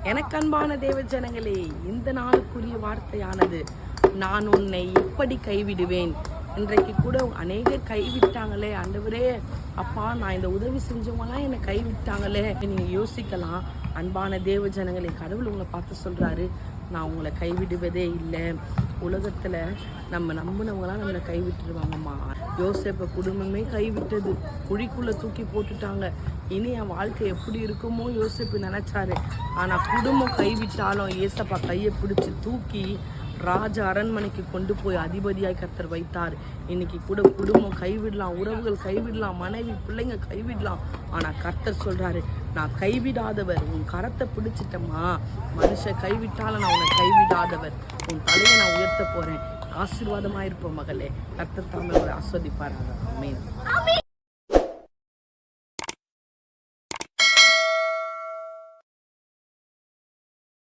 எனக்கு அன்பான தேவ ஜனங்களே, இந்த நாளுக்குரிய வார்த்தையானது, நான் உன்னை எப்படி கைவிடுவேன். இன்றைக்கு கூட அநேகர் கைவிட்டாங்களே ஆண்டவரே, அப்பா நான் இந்த உதவி செஞ்சவங்களாம் என்னை கைவிட்டாங்களே. நீங்கள் யோசிக்கலாம். அன்பான தேவ ஜனங்களே, கடவுள் உங்களை பார்த்து சொல்கிறாரு, நான் உங்களை கைவிடுவதே இல்லை. உலகத்தில் நம்ம நம்பினவங்களாம் நம்மளை கைவிட்டுருவாங்கம்மா. யோசேப்பை குடும்பமே கைவிட்டது, குழிக்குள்ளே தூக்கி போட்டுட்டாங்க. இனி என் வாழ்க்கை எப்படி இருக்குமோ யோசேப்பு நினச்சாரு. ஆனால் குடும்பம் கைவிட்டாலும் ஏசப்பா கையை பிடிச்சி தூக்கி ராஜ அரண்மனைக்கு கொண்டு போய் அதிபதியாய் கர்த்தர் வைத்தார். இன்னைக்கு கூட குடும்பம் கைவிடலாம், உறவுகள் கைவிடலாம், மனைவி பிள்ளைங்க கைவிடலாம். ஆனால் கர்த்தர் சொல்றாரு, நான் கைவிடாதவர். உன் கரத்தை பிடிச்சிட்டமா, மனுஷன் கைவிட்டாலும் நான் உன்னை கைவிடாதவர். உன் தலையை நான் உயர்த்த போறேன். ஆசீர்வாதமாயிருப்போம் மகளே. கர்த்தர் தாமே ஆஸ்வதிப்பார். ஆமென்.